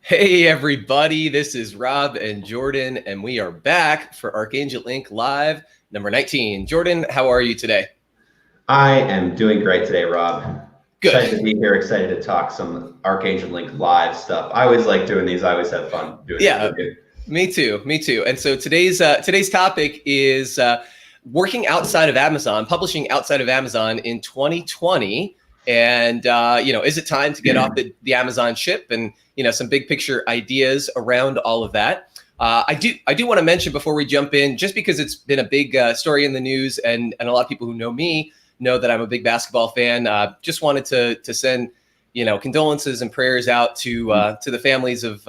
Hey everybody, this is Rob and Jordan, and we are back for Archangel Inc. Live number 19. Jordan, how are you today? I am doing great today, Rob. Good. Excited to be here, excited to talk some Archangel Link live stuff. I always like doing these. I always have fun doing these Yeah, with you. me too. Me too. And so today's topic is working outside of Amazon, publishing outside of Amazon in 2020. And is it time to get off the Amazon ship? And some big picture ideas around all of that. I do want to mention before we jump in, just because it's been a big story in the news, and a lot of people who know me know that I'm a big basketball fan. Just wanted to send condolences and prayers out to the families of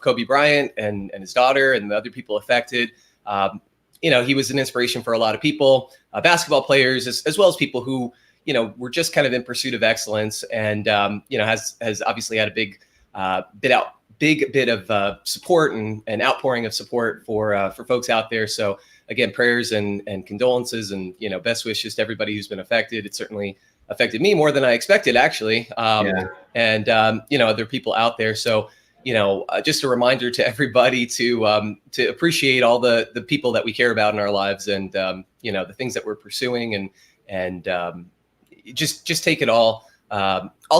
Kobe Bryant and his daughter and the other people affected. He was an inspiration for a lot of people, basketball players, as well as people who were just kind of in pursuit of excellence, and has obviously had a big bit of support and outpouring of support for folks out there. So again, prayers and condolences and best wishes to everybody who's been affected. It certainly affected me more than I expected, actually, and other people out there. So just a reminder to everybody to appreciate all the people that we care about in our lives, and the things that we're pursuing, and just take it all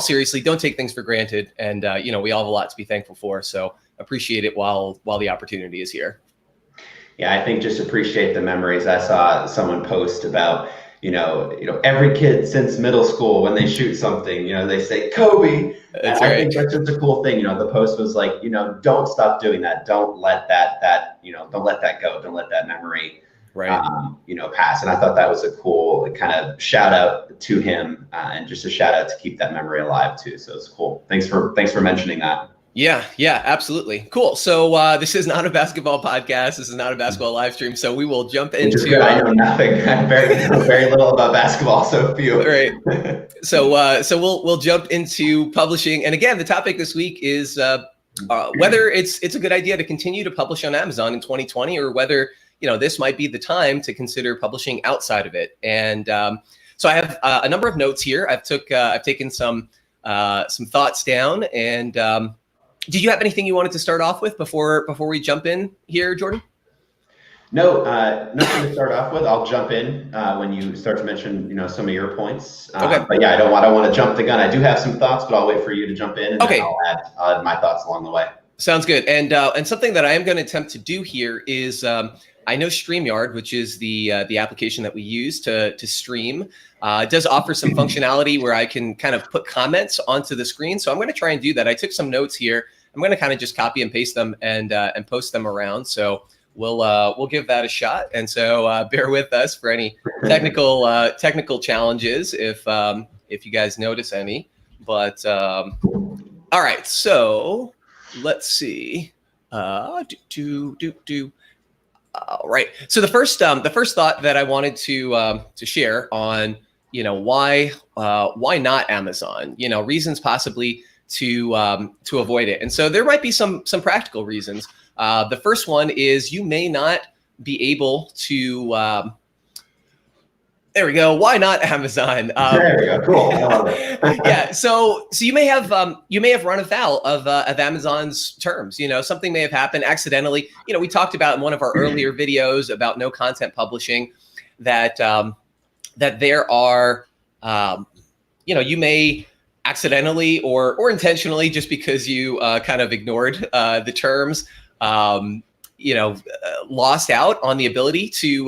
seriously. Don't take things for granted, and we all have a lot to be thankful for. So appreciate it while the opportunity is here. Yeah, I think just appreciate the memories. I saw someone post about every kid since middle school, when they shoot something, they say Kobe. That's I right. think that's just a cool thing. The post was like, don't stop doing that. Don't let that don't let that go. Don't let that memory pass. And I thought that was a cool kind of shout out to him, and just a shout out to keep that memory alive too. So it's cool. Thanks for mentioning that. Yeah, absolutely. Cool. So this is not a basketball podcast. This is not a basketball live stream. So we will jump into. I know nothing. I know very little about basketball, so few. Right. So we'll jump into publishing. And again, the topic this week is whether it's a good idea to continue to publish on Amazon in 2020, or whether this might be the time to consider publishing outside of it. And so I have a number of notes here. I've taken some thoughts down, and did you have anything you wanted to start off with before we jump in here, Jordan? No, nothing to start off with. I'll jump in when you start to mention, some of your points. Okay. But yeah, I don't want to jump the gun. I do have some thoughts, but I'll wait for you to jump in, and okay. Then I'll add my thoughts along the way. Sounds good. And something that I am going to attempt to do here is, I know StreamYard, which is the application that we use to stream, does offer some functionality where I can kind of put comments onto the screen. So I'm going to try and do that. I took some notes here. I'm going to kind of just copy and paste them and post them around. So we'll give that a shot. And so bear with us for any technical challenges if you guys notice any. But all right, so let's see. All right. So the first thought that I wanted to share on why not Amazon, reasons possibly to avoid it. And so there might be some practical reasons. The first one is you may not be able to. There we go. Why not Amazon? There we go. Cool. I love it. Yeah. So you may have run afoul of Amazon's terms. Something may have happened accidentally. We talked about in one of our earlier videos about no content publishing that there are you may accidentally or intentionally, just because you kind of ignored the terms, lost out on the ability to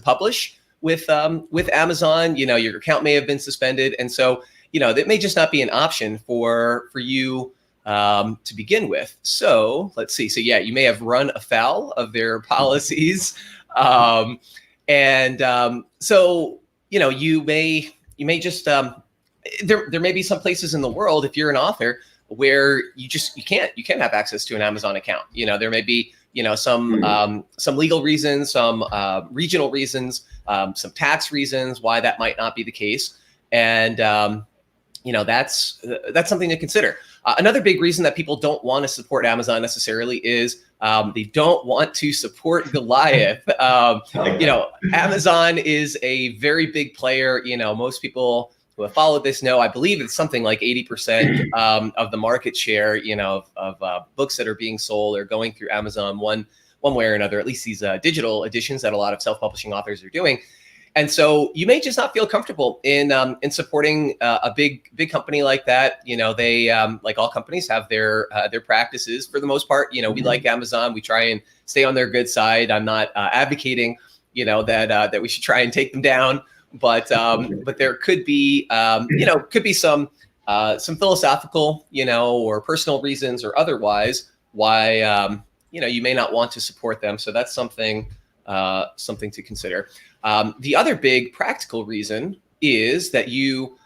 publish with Amazon. Your account may have been suspended, and so that may just not be an option for you to begin with. So let's see. So yeah, you may have run afoul of their policies, so you may just there may be some places in the world, if you're an author, where you can't have access to an Amazon account. There may be some legal reasons, some regional reasons, some tax reasons why that might not be the case, and that's something to consider. Another big reason that people don't want to support Amazon necessarily is they don't want to support Goliath. Amazon is a very big player. Most people who have followed this know, I believe it's something like 80% of the market share, of books that are being sold or going through Amazon one way or another, at least these digital editions that a lot of self-publishing authors are doing. And so you may just not feel comfortable in supporting a big company like that. They like all companies have their practices for the most part. We like Amazon. We try and stay on their good side. I'm not advocating that we should try and take them down, but there could be some philosophical or personal reasons or otherwise why you may not want to support them. So that's something to consider. The other big practical reason is that you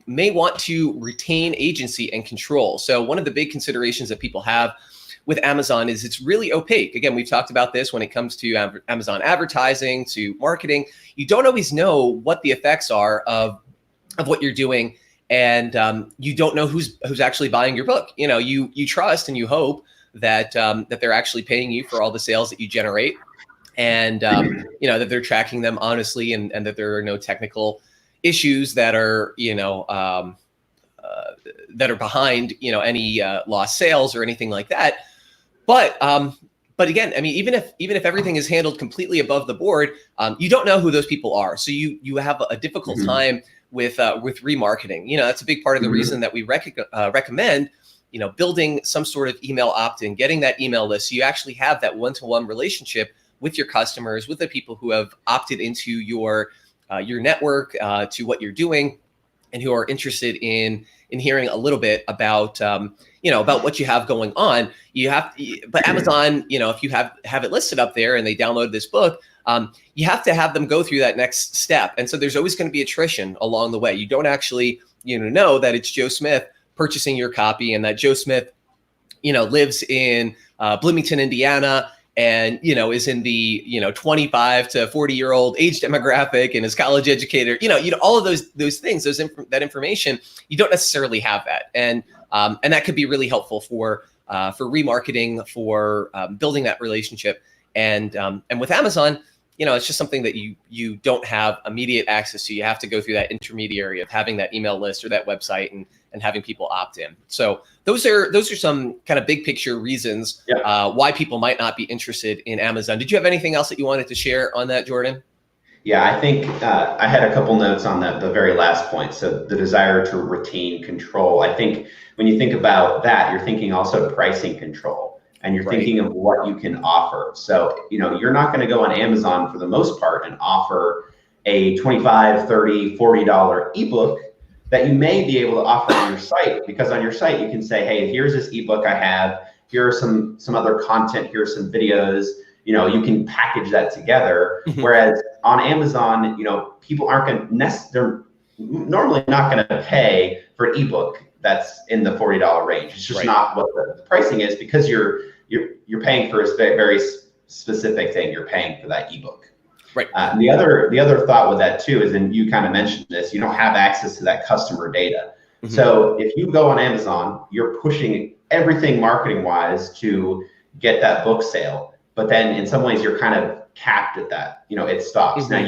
may want to retain agency and control. So one of the big considerations that people have with Amazon is it's really opaque. Again, we've talked about this when it comes to Amazon advertising, to marketing. You don't always know what the effects are of what you're doing, and you don't know who's actually buying your book. You trust and you hope that they're actually paying you for all the sales that you generate, and that they're tracking them honestly, and that there are no technical issues that are behind any lost sales or anything like that. But again, I mean, even if everything is handled completely above the board, you don't know who those people are, so you have a difficult time with remarketing. That's a big part of the reason that we recommend building some sort of email opt-in, getting that email list, so you actually have that one-to-one relationship with your customers, with the people who have opted into your network, to what you're doing, and who are interested in hearing a little bit about about what you have going on. But Amazon, if you have it listed up there and they download this book, you have to have them go through that next step. And so there's always going to be attrition along the way. You don't actually know that it's Joe Smith purchasing your copy, and that Joe Smith lives in Bloomington, Indiana, and is in the 25 to 40-year-old age demographic and is college educated. All of those things, that information, you don't necessarily have that, and that could be really helpful for remarketing, for building that relationship, and with Amazon, it's just something that you don't have immediate access to. You have to go through that intermediary of having that email list or that website and having people opt in. So those are some kind of big picture reasons why people might not be interested in Amazon. Did you have anything else that you wanted to share on that, Jordan? Yeah, I think I had a couple notes on the very last point. So the desire to retain control. I think when you think about that, you're thinking also pricing control, and you're thinking of what you can offer. So, you're not going to go on Amazon for the most part and offer a $25, $30, $40 ebook that you may be able to offer on your site, because on your site you can say, hey, here's this ebook I have, here are some other content, here's some videos, you can package that together. Whereas on Amazon, people aren't they're normally not going to pay for an ebook that's in the $40 range. It's just not what the pricing is, because you're paying for a very specific thing. You're paying for that ebook. Right. The other thought with that too is, and you kind of mentioned this, you don't have access to that customer data. So if you go on Amazon, you're pushing everything marketing wise to get that book sale, but then in some ways you're kind of capped at that. It stops. Now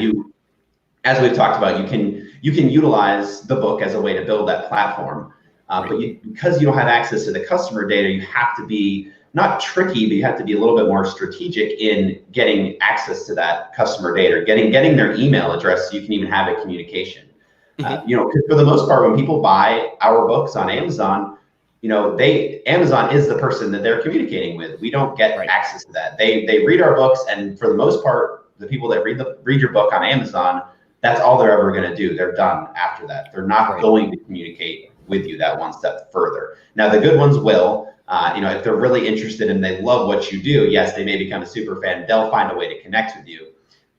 as we've talked about, you can utilize the book as a way to build that platform, but because you don't have access to the customer data, you have to be not tricky, but you have to be a little bit more strategic in getting access to that customer data, getting their email address, so you can even have a communication. Because for the most part, when people buy our books on Amazon, Amazon is the person that they're communicating with. We don't get access to that. They read our books, and for the most part, the people that read your book on Amazon, that's all they're ever going to do. They're done after that. They're not going to communicate with you that one step further. Now, the good ones will. If they're really interested and they love what you do, yes, they may become a super fan. They'll find a way to connect with you.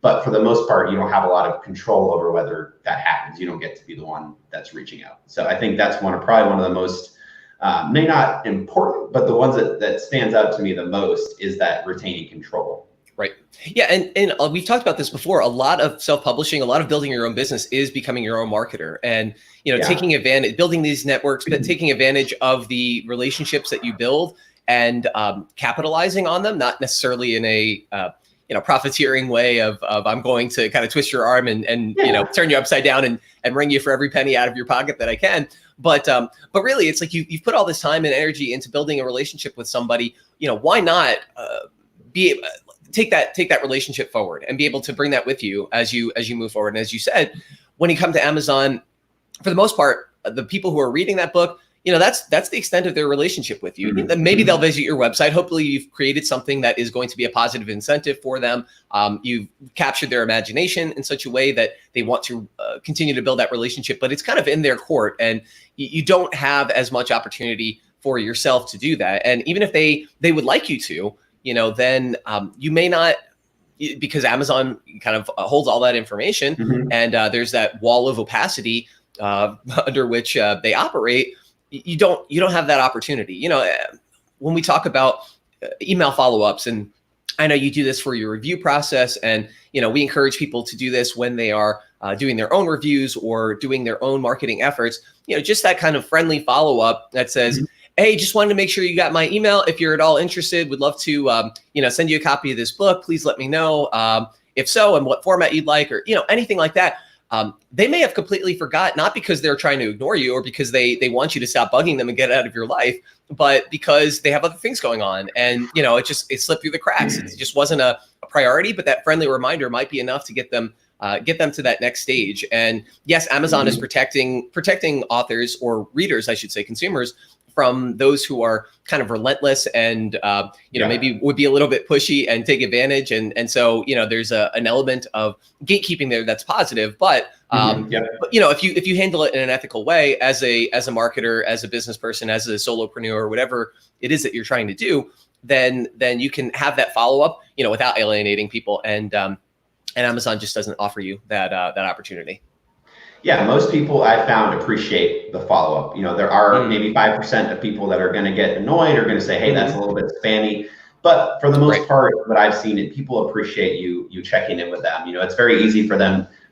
But for the most part, you don't have a lot of control over whether that happens. You don't get to be the one that's reaching out. So I think that's probably one of the most, may not important, but the ones that stands out to me the most is that retaining control. Right. Yeah. And we've talked about this before. A lot of self-publishing, a lot of building your own business is becoming your own marketer, and, taking advantage, building these networks, but taking advantage of the relationships that you build and capitalizing on them, not necessarily in a, profiteering way of I'm going to kind of twist your arm and turn you upside down and wring you for every penny out of your pocket that I can. But really, it's like you've put all this time and energy into building a relationship with somebody. Why not take that relationship forward and be able to bring that with you as you move forward. And as you said, when you come to Amazon, for the most part, the people who are reading that book, that's the extent of their relationship with you. Mm-hmm. Maybe they'll visit your website. Hopefully you've created something that is going to be a positive incentive for them. You've captured their imagination in such a way that they want to continue to build that relationship, but it's kind of in their court, and you don't have as much opportunity for yourself to do that. And even if they would like you to, then you may not, because Amazon kind of holds all that information, mm-hmm. and there's that wall of opacity under which they operate. You don't have that opportunity. When we talk about email follow-ups, and I know you do this for your review process, and we encourage people to do this when they are doing their own reviews or doing their own marketing efforts. Just that kind of friendly follow-up that says, mm-hmm. hey, just wanted to make sure you got my email. If you're at all interested, would love to send you a copy of this book. Please let me know if so, and what format you'd like, or anything like that. They may have completely forgot, not because they're trying to ignore you or because they want you to stop bugging them and get out of your life, but because they have other things going on, and it slipped through the cracks. It just wasn't a priority, but that friendly reminder might be enough to get them to that next stage. And yes, Amazon is protecting authors, or readers, I should say, consumers, from those who are kind of relentless and maybe would be a little bit pushy and take advantage, and so there's an element of gatekeeping there that's positive. But but if you handle it in an ethical way, as a marketer, as a business person, as a solopreneur, or whatever it is that you're trying to do, then you can have that follow up without alienating people, and Amazon just doesn't offer you that opportunity. Yeah, most people I found appreciate the follow-up. There are maybe 5% of people that are going to get annoyed or going to say, hey, that's a little bit spammy. But for the most part, what I've seen, people appreciate you checking in with them. It's very easy for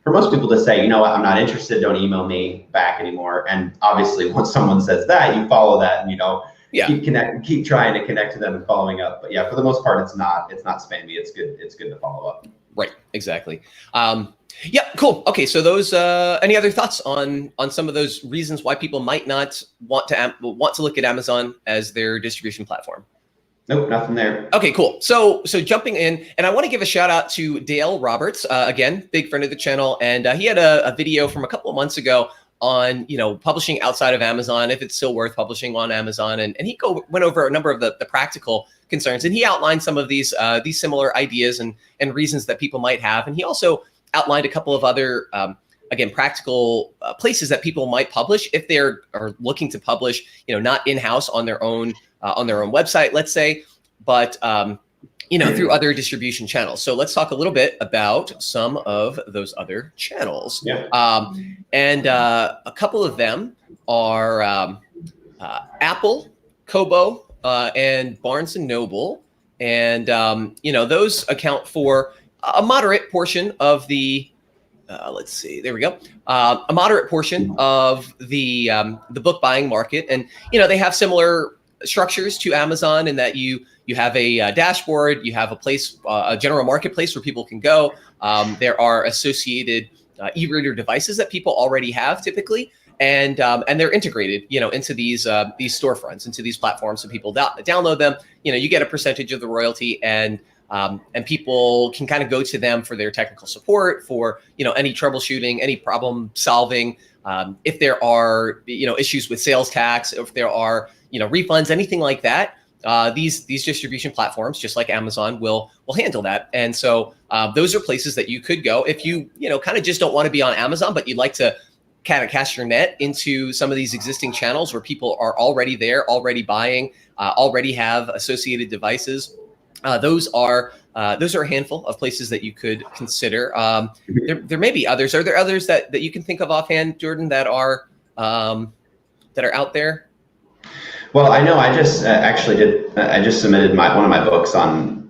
most people to say, what, I'm not interested, don't email me back anymore. And obviously, once someone says that, you follow that and, keep trying to connect to them and following up. But yeah, for the most part, it's not spammy. It's good to follow up. Right, exactly. Yeah, cool. Okay, so those. Any other thoughts on some of those reasons why people might not want to look at Amazon as their distribution platform? Nope, nothing there. Okay, cool. So jumping in, and I want to give a shout out to Dale Roberts, again, big friend of the channel, and he had a video from a couple of months ago on publishing outside of Amazon, if it's still worth publishing on Amazon, and he went over a number of the practical concerns, and he outlined some of these similar ideas and reasons that people might have, and he also outlined a couple of other, again, practical places that people might publish if they are looking to publish, not in-house on their own website, let's say, but through other distribution channels. So let's talk a little bit about some of those other channels. Yeah. And a couple of them are Apple, Kobo, and Barnes and Noble, and those account for a moderate portion of the, let's see, there we go. A moderate portion of the book buying market. And, they have similar structures to Amazon in that you have a dashboard, you have a place, a general marketplace where people can go. There are associated e-reader devices that people already have typically. And they're integrated, into these storefronts, into these platforms. So people download them, you get a percentage of the royalty, and people can kind of go to them for their technical support, for any troubleshooting, any problem solving. If there are issues with sales tax, if there are refunds, anything like that, these distribution platforms, just like Amazon, will handle that. And so those are places that you could go if you kind of just don't want to be on Amazon, but you'd like to kind of cast your net into some of these existing channels where people are already there, already buying, already have associated devices. Those are a handful of places that you could consider. There may be others. Are there others that you can think of offhand, Jordan, that are out there? Well, I know I just I just submitted one of my books on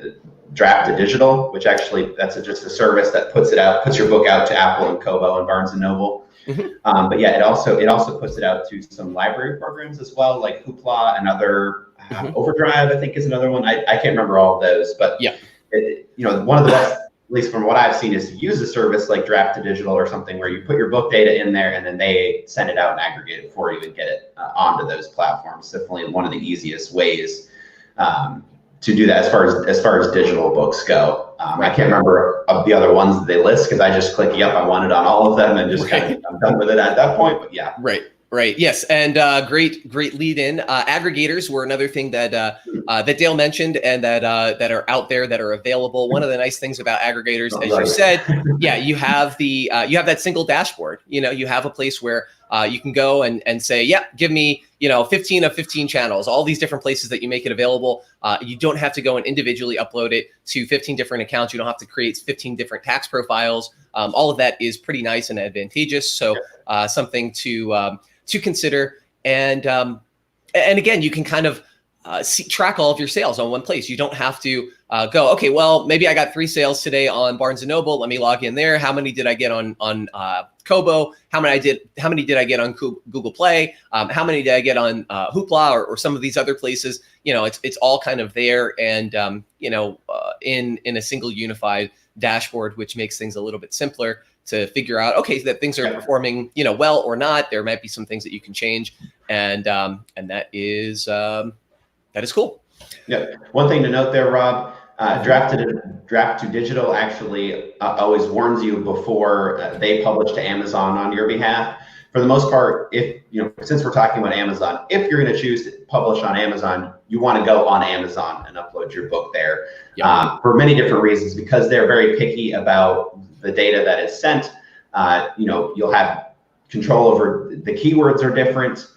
Draft to Digital, which actually that's just a service that puts your book out to Apple and Kobo and Barnes and Noble. Mm-hmm. But yeah, it also puts it out to some library programs as well, like Hoopla and other Overdrive, I think, is another one. I can't remember all of those, but yeah, one of the best, at least from what I've seen, is to use a service like Draft to Digital or something where you put your book data in there and then they send it out and aggregate it for you and get it onto those platforms. Definitely one of the easiest ways to do that as far as digital books go. I can't remember of the other ones that they list because I just click, yep, I want it on all of them and just kind of, I'm done with it at that point. But yeah. Right. Yes. And great lead in. Aggregators were another thing that that Dale mentioned and that are out there that are available. One of the nice things about aggregators, as you said, you have you have that single dashboard. You have a place where you can go and say, yeah, give me 15 of 15 channels, all these different places that you make it available. You don't have to go and individually upload it to 15 different accounts. You don't have to create 15 different tax profiles. All of that is pretty nice and advantageous. So something to consider. And again, you can kind of track all of your sales on one place. You don't have to go, okay, well, maybe I got 3 sales today on Barnes & Noble. Let me log in there. How many did I get on Kobo? How many did I get on Google Play? How many did I get on Hoopla or some of these other places? It's all kind of there and in a single unified dashboard, which makes things a little bit simpler to figure out, okay, that things are performing, well or not. There might be some things that you can change, and that is cool. Yeah. One thing to note there, Rob, Draft to Digital actually always warns you before they publish to Amazon on your behalf. For the most part, if since we're talking about Amazon, if you're going to choose to publish on Amazon, you want to go on Amazon and upload your book there for many different reasons, because they're very picky about the data that is sent. You'll have control over the keywords are different.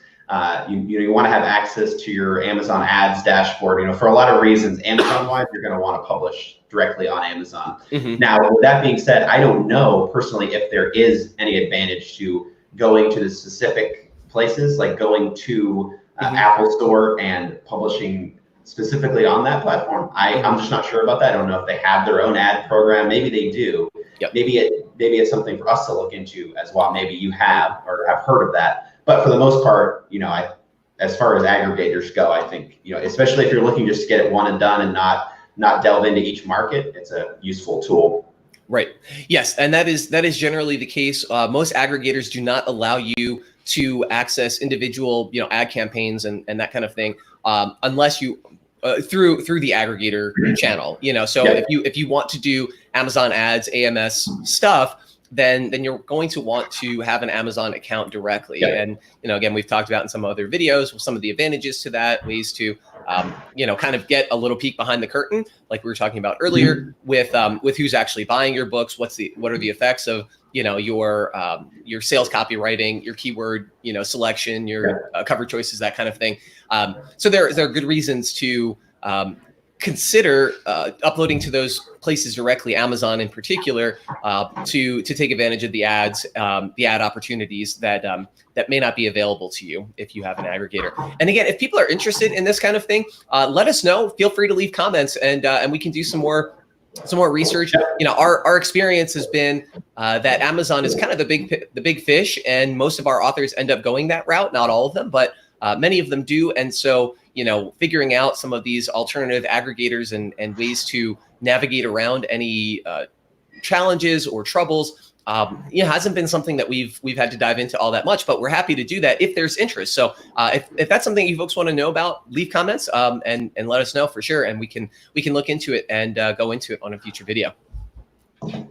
You want to have access to your Amazon ads dashboard. For a lot of reasons, Amazon-wise, you're going to want to publish directly on Amazon. Now, with that being said, I don't know personally if there is any advantage to going to the specific places, like going to Apple Store and publishing specifically on that platform. I'm just not sure about that. I don't know if they have their own ad program. Maybe they do. Maybe it's something for us to look into as well. Maybe you have or have heard of that. But for the most part, as far as aggregators go, I think, especially if you're looking just to get it one and done and not delve into each market, it's a useful tool. Right. Yes. And that is generally the case. Most aggregators do not allow you to access individual, ad campaigns and that kind of thing, unless you through the aggregator channel, so if you want to do Amazon ads, AMS stuff, then you're going to want to have an Amazon account directly. And, again, we've talked about in some other videos, some of the advantages to that, ways to, kind of get a little peek behind the curtain, like we were talking about earlier with who's actually buying your books, what are the effects of, your sales copywriting, your keyword, selection, your cover choices, that kind of thing. So there are good reasons to consider uploading to those places directly, Amazon in particular, to take advantage of the ads, the ad opportunities that may not be available to you if you have an aggregator. And again, if people are interested in this kind of thing, let us know. Feel free to leave comments, and we can do some more research. Our experience has been that Amazon is kind of the big fish, and most of our authors end up going that route. Not all of them, but many of them do. And so, figuring out some of these alternative aggregators and ways to navigate around any challenges or troubles, hasn't been something that we've had to dive into all that much, but we're happy to do that if there's interest. So if that's something you folks want to know about, leave comments and let us know for sure, and we can look into it and go into it on a future video. Good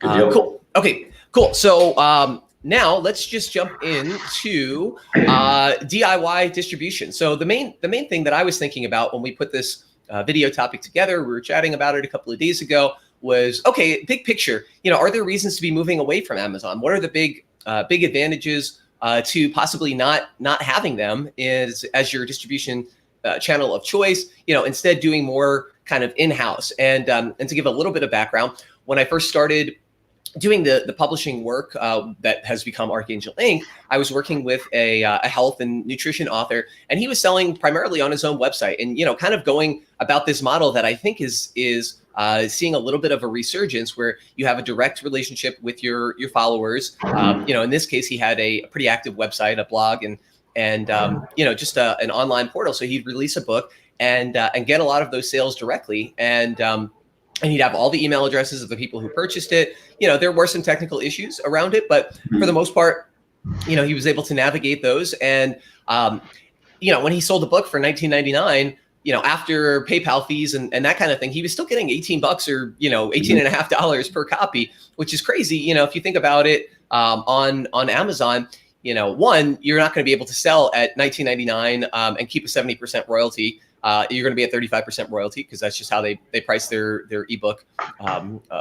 deal. Cool. Okay. Cool. So now let's just jump into DIY distribution. So the main thing that I was thinking about when we put this video topic together, we were chatting about it a couple of days ago, was, okay, big picture, are there reasons to be moving away from Amazon? What are the big advantages to possibly not having them as your distribution channel of choice, instead doing more kind of in-house? And to give a little bit of background, when I first started doing the publishing work that has become Archangel Inc., I was working with a health and nutrition author, and he was selling primarily on his own website, and kind of going about this model that I think is seeing a little bit of a resurgence, where you have a direct relationship with your followers. In this case, he had a pretty active website, a blog, and just an online portal. So he'd release a book and get a lot of those sales directly, and he'd have all the email addresses of the people who purchased it. There were some technical issues around it, but for the most part, he was able to navigate those. And when he sold the book for $19.99, after PayPal fees and that kind of thing, he was still getting $18 or, $18.50 per copy, which is crazy. If you think about it, on Amazon, one, you're not going to be able to sell at $19.99 and keep a 70% royalty. You're going to be at 35% royalty because that's just how they price their ebook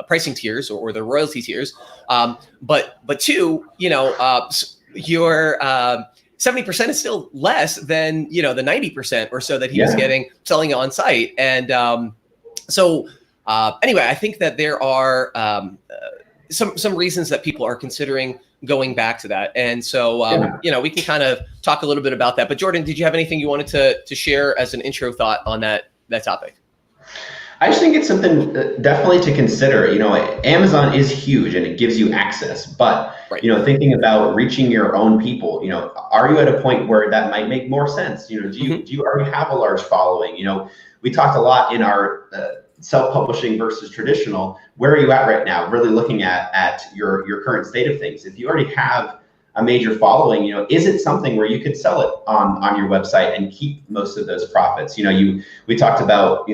pricing tiers or their royalty tiers. But two, your 70% is still less than the 90% or so that he was getting selling on site. And anyway, I think that there are some reasons that people are considering going back to that. And so we can kind of talk a little bit about that. But Jordan, did you have anything you wanted to share as an intro thought on that topic? I just think it's something definitely to consider. Amazon is huge and it gives you access, but thinking about reaching your own people, are you at a point where that might make more sense? Do you already have a large following? We talked a lot in our self-publishing versus traditional. Where are you at right now? Really looking at your current state of things. If you already have a major following, is it something where you could sell it on your website and keep most of those profits? We talked about,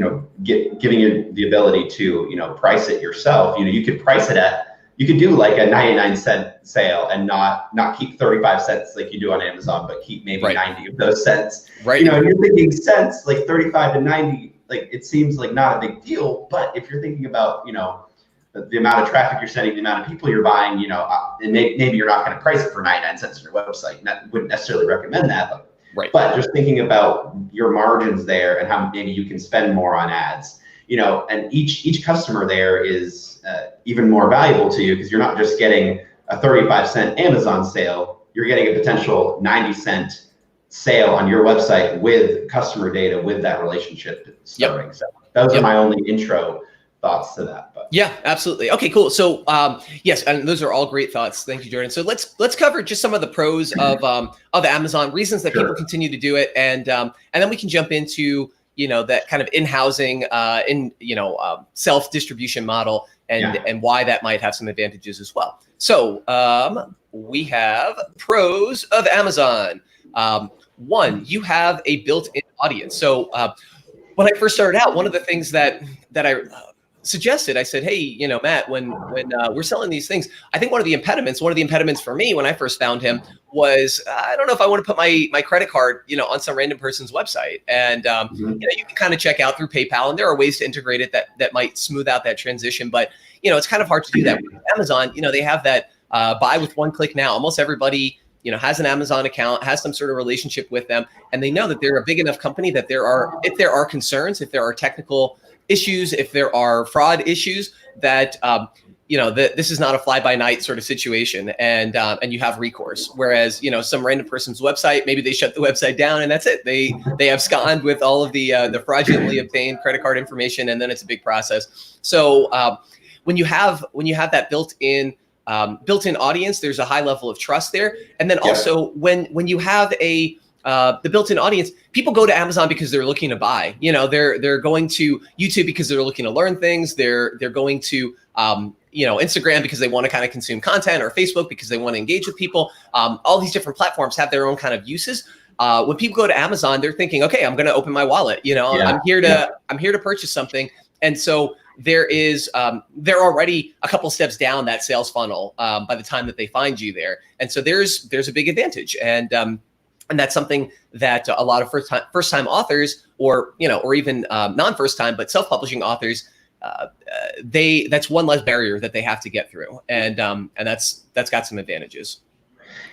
giving you the ability to, price it yourself. You could price it you could do like a 99-cent sale and not keep 35 cents like you do on Amazon, but keep maybe 90 of those cents. Right. You're thinking cents, like 35 to 90, like it seems like not a big deal, but if you're thinking about, the amount of traffic you're sending, the amount of people you're buying, and maybe you're not going to price it for 99 cents on your website. And I wouldn't necessarily recommend that, but just thinking about your margins there and how maybe you can spend more on ads, and each customer there is even more valuable to you because you're not just getting a 35-cent Amazon sale, you're getting a potential 90-cent sale on your website with customer data, with that relationship starting. Yep. So those are my only intro thoughts to that. But yeah, absolutely. Okay, cool. So yes, and those are all great thoughts. Thank you, Jordan. So let's cover just some of the pros of Amazon, reasons that people continue to do it, and then we can jump into that kind of in-housing, self-distribution model and why that might have some advantages as well. So we have pros of Amazon. One, you have a built-in audience. So when I first started out, one of the things that I suggested, I said, hey, Matt, when we're selling these things, I think one of the impediments for me when I first found him was, I don't know if I want to put my credit card, on some random person's website. And, you can kind of check out through PayPal, and there are ways to integrate it that might smooth out that transition. But, it's kind of hard to do that. With Amazon, they have that buy with one click now. Almost everybody, has an Amazon account, has some sort of relationship with them, and they know that they're a big enough company that if there are concerns, if there are technical issues, if there are fraud issues, that this is not a fly-by-night sort of situation, and you have recourse. Whereas some random person's website, maybe they shut the website down and that's it. They abscond with all of the fraudulently obtained credit card information, and then it's a big process. So when you have that built-in audience, there's a high level of trust there. And then also when you have the built-in audience, people go to Amazon because they're looking to buy. They're going to YouTube because they're looking to learn things. They're going to Instagram because they want to kind of consume content, or Facebook because they want to engage with people. All these different platforms have their own kind of uses. When people go to Amazon, they're thinking, okay, I'm going to open my wallet. I'm here to purchase something. And so they're already a couple steps down that sales funnel by the time that they find you there. And so there's a big advantage. And that's something that a lot of first time authors, or even non-first time but self-publishing authors, that's one less barrier that they have to get through, and that's got some advantages.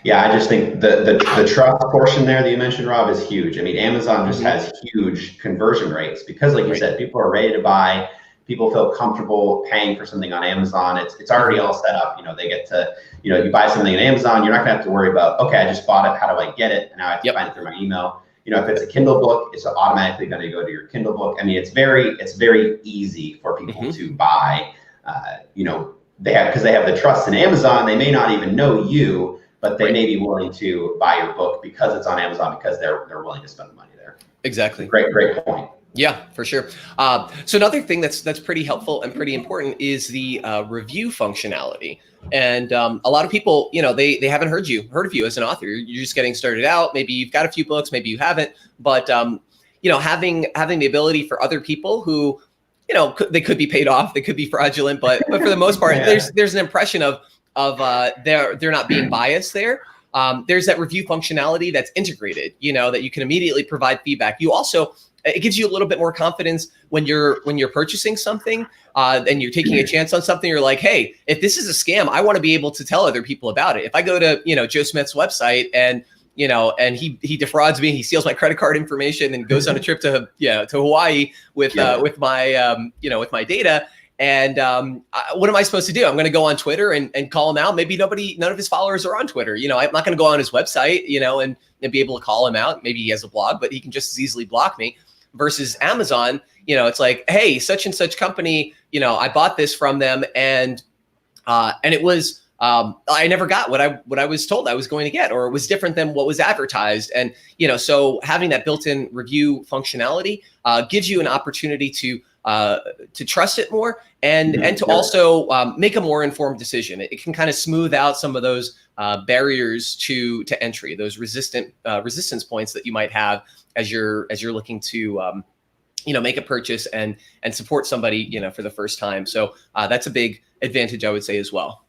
Yeah, I just think the trust portion there that you mentioned, Rob, is huge. I mean, Amazon just has huge conversion rates because, like you said, people are ready to buy. People feel comfortable paying for something on Amazon. It's already all set up. They get to, you buy something on Amazon, you're not gonna have to worry about, okay, I just bought it, how do I get it? And now I have to find it through my email. If it's a Kindle book, it's automatically going to go to your Kindle book. I mean, it's very easy for people to buy. Because they have the trust in Amazon. They may not even know you, but they may be willing to buy your book because it's on Amazon, because they're willing to spend the money there. Exactly. Great point. Yeah, for sure. So another thing that's pretty helpful and pretty important is the review functionality. And a lot of people, they haven't heard of you as an author. You're just getting started out. Maybe you've got a few books, maybe you haven't. But having the ability for other people who, they could be paid off, they could be fraudulent, but for the most part, there's an impression of they're not being biased there. There's that review functionality that's integrated, that you can immediately provide feedback. You also, it gives you a little bit more confidence when you're purchasing something and you're taking a chance on something. You're like, hey, if this is a scam, I want to be able to tell other people about it. If I go to, Joe Smith's website and he defrauds me, he steals my credit card information and goes on a trip to Hawaii with my data. And what am I supposed to do? I'm going to go on Twitter and call him out. Maybe none of his followers are on Twitter. I'm not going to go on his website, and be able to call him out. Maybe he has a blog, but he can just as easily block me. Versus Amazon, it's like, hey, such and such company, I bought this from them, and it was I never got what I was told I was going to get, or it was different than what was advertised. And so having that built-in review functionality gives you an opportunity to trust it more and to also make a more informed decision. It can kind of smooth out some of those barriers to entry, those resistance points that you might have as you're looking to make a purchase and support somebody for the first time. So that's a big advantage, I would say, as well.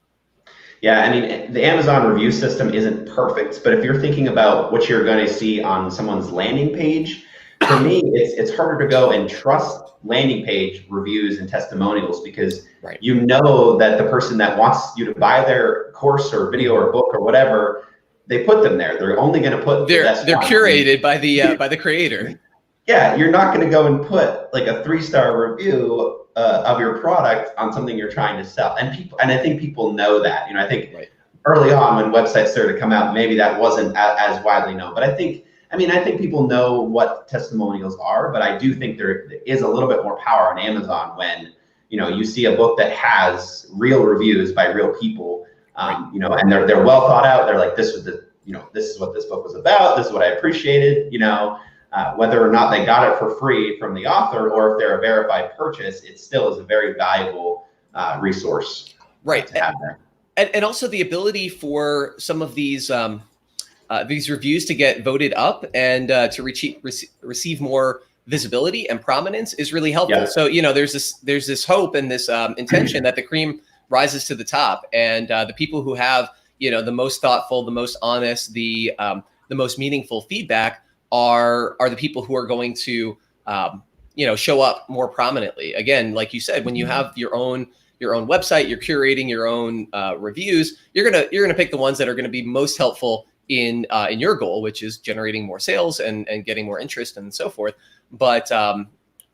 Yeah, I mean, the Amazon review system isn't perfect, but if you're thinking about what you're going to see on someone's landing page, for me, it's harder to go and trust landing page reviews and testimonials, because you know that the person that wants you to buy their course or video or book or whatever, they put them there. They're only going to put they're curated by the creator. Yeah, you're not going to go and put like a 3-star review of your product on something you're trying to sell. And I think people know that. I think early on when websites started to come out, maybe that wasn't as widely known. But I think people know what testimonials are, but I do think there is a little bit more power on Amazon when, you see a book that has real reviews by real people, and they're well thought out. They're like, this is what this book was about. This is what I appreciated, whether or not they got it for free from the author or if they're a verified purchase, it still is a very valuable resource to have there. And also the ability for some of these reviews to get voted up and to receive more visibility and prominence is really helpful. Yeah. So, there's this hope and this intention that the cream rises to the top, and the people who have, the most thoughtful, the most honest, the most meaningful feedback are the people who are going to, show up more prominently. Again, like you said, when you have your own website, you're curating your own reviews, you're gonna pick the ones that are going to be most helpful in your goal, which is generating more sales and getting more interest and so forth. But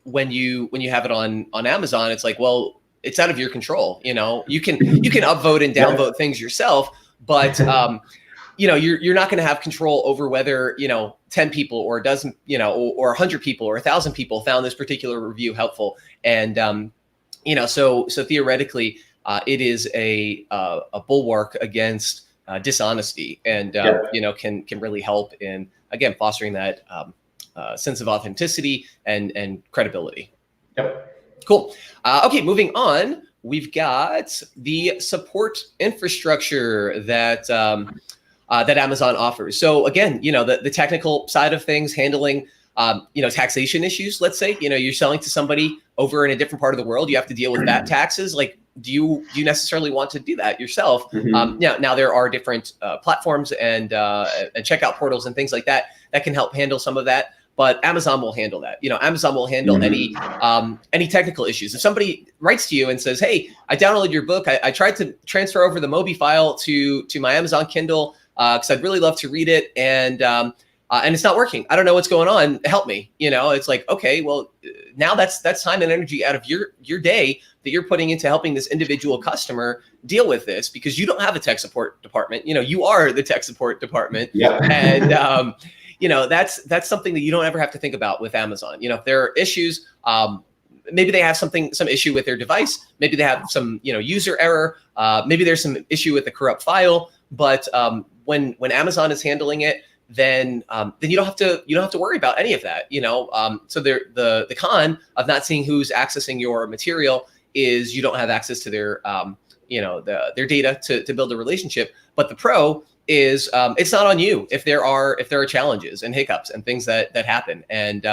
when you have it on Amazon, it's like, well, it's out of your control. You can upvote and downvote things yourself, but you're not going to have control over whether 10 people or a dozen, or 100 people or 1,000 people found this particular review helpful. And so theoretically, it is a bulwark against dishonesty, and can really help in, again, fostering that sense of authenticity and credibility. Yep. Cool. Okay, moving on. We've got the support infrastructure that Amazon offers. So again, the technical side of things, handling taxation issues. Let's say you're selling to somebody over in a different part of the world. You have to deal with VAT taxes. Like, do you necessarily want to do that yourself? Now there are different platforms and checkout portals and things like that can help handle some of that. But Amazon will handle that. Amazon will handle any technical issues. If somebody writes to you and says, "Hey, I downloaded your book. I tried to transfer over the Mobi file to my Amazon Kindle because I'd really love to read it, and it's not working. I don't know what's going on. Help me." It's like, okay, well, now that's time and energy out of your day that you're putting into helping this individual customer deal with this, because you don't have a tech support department. You are the tech support department. Yeah. And that's something that you don't ever have to think about with Amazon. If there are issues, maybe they have some issue with their device, maybe they have some user error, maybe there's some issue with the corrupt file, but when Amazon is handling it, then you don't have to worry about any of that. So the con of not seeing who's accessing your material is you don't have access to their their data to build a relationship. But the pro is it's not on you if there are challenges and hiccups and things that happen, and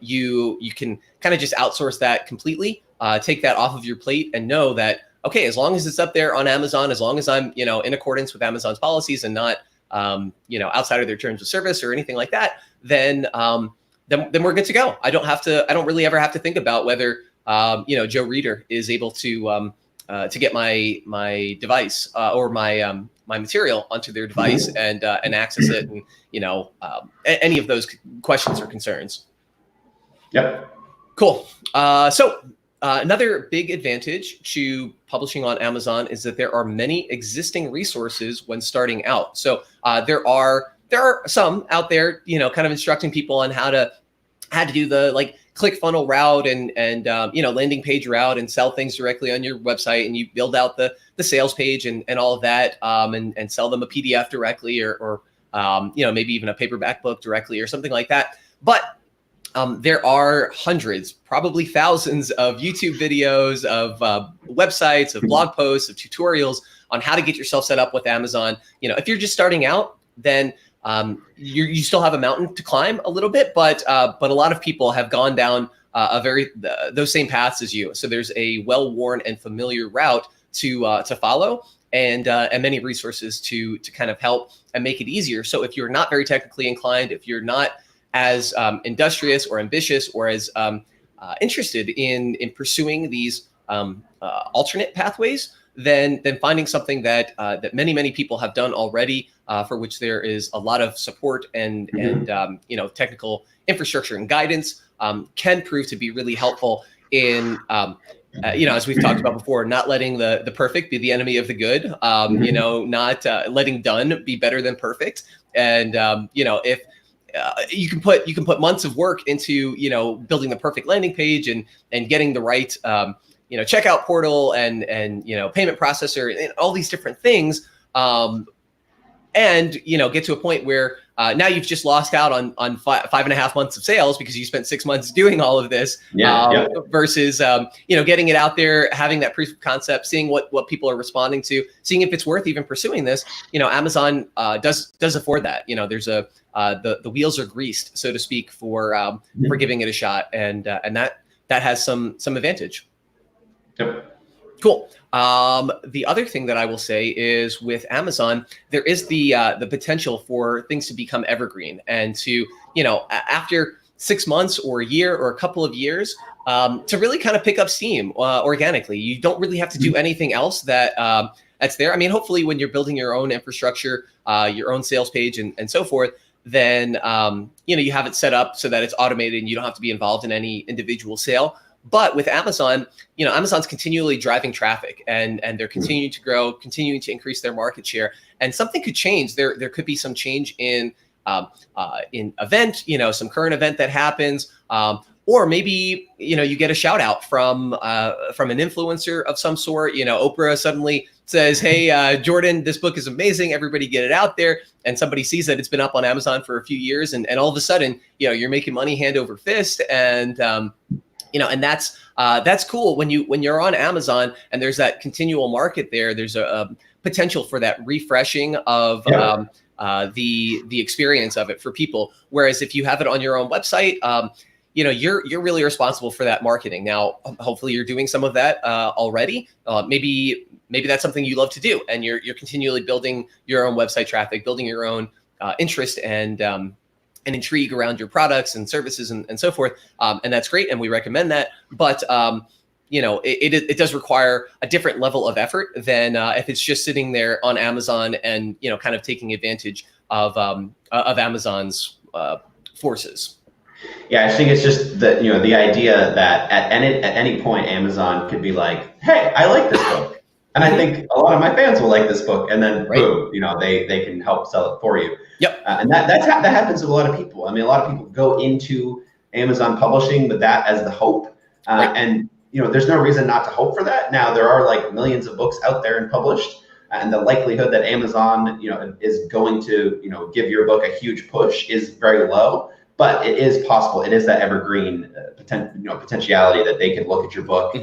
you can kind of just outsource that completely, take that off of your plate, and know that, okay, as long as it's up there on Amazon, as long as I'm in accordance with Amazon's policies and not outside of their terms of service or anything like that, then we're good to go. I don't really ever have to think about whether Joe Reader is able to get my device or my material onto their device and access it, and any of those questions or concerns. Yep. Cool. So another big advantage to publishing on Amazon is that there are many existing resources when starting out. So there are some out there, kind of instructing people on how to do the ClickFunnels route and landing page route and sell things directly on your website, and you build out the sales page and all of that, and sell them a PDF directly or maybe even a paperback book directly or something like that. But there are hundreds, probably thousands of YouTube videos, of websites, of blog posts, of tutorials on how to get yourself set up with Amazon. If you're just starting out, then you still have a mountain to climb a little bit, but a lot of people have gone down those same paths as you. So there's a well-worn and familiar route to follow, and many resources to kind of help and make it easier. So if you're not very technically inclined, if you're not as industrious or ambitious or as interested in pursuing these alternate pathways, then finding something that many people have done already, for which there is a lot of support and technical infrastructure and guidance, can prove to be really helpful in as we've talked about before, not letting the perfect be the enemy of the good, not letting done be better than perfect. And if you can put months of work into building the perfect landing page and getting the right checkout portal and payment processor and all these different things, and get to a point where now you've just lost out on 5.5 months of sales because you spent 6 months doing all of this, versus getting it out there, having that proof of concept, seeing what people are responding to, seeing if it's worth even pursuing this. Amazon does afford that. There's the wheels are greased, so to speak, for giving it a shot, and that has some advantage. Yep. Cool. The other thing that I will say is with Amazon, there is the potential for things to become evergreen, and to, after 6 months or a year or a couple of years, to really kind of pick up steam organically. You don't really have to do anything else that's there. I mean, hopefully when you're building your own infrastructure, your own sales page and so forth, then, you have it set up so that it's automated and you don't have to be involved in any individual sale. But with Amazon, Amazon's continually driving traffic, and they're continuing to grow, continuing to increase their market share. And something could change. There could be some change in event, some current event that happens, or maybe you get a shout out from an influencer of some sort. Oprah suddenly says, "Hey, Jordan, this book is amazing. Everybody get it out there." And somebody sees that it's been up on Amazon for a few years, and all of a sudden, you're making money hand over fist, and and that's cool when you're on Amazon and there's that continual market there. There's a potential for that refreshing of the experience of it for people. Whereas if you have it on your own website, you're really responsible for that marketing. Now, hopefully you're doing some of that already. Maybe that's something you love to do, and you're continually building your own website traffic, building your own interest and intrigue around your products and services and so forth. And that's great. And we recommend that. But, it does require a different level of effort than if it's just sitting there on Amazon and, kind of taking advantage of Amazon's forces. Yeah, I think it's just the idea that at any point Amazon could be like, "Hey, I like this book. And I think a lot of my fans will like this book," and then boom, they can help sell it for you. Yep. And that happens to a lot of people. I mean, a lot of people go into Amazon publishing with that as the hope, and there's no reason not to hope for that. Now there are like millions of books out there and published, and the likelihood that Amazon, is going to, give your book a huge push is very low. But it is possible. It is that evergreen potentiality that they can look at your book.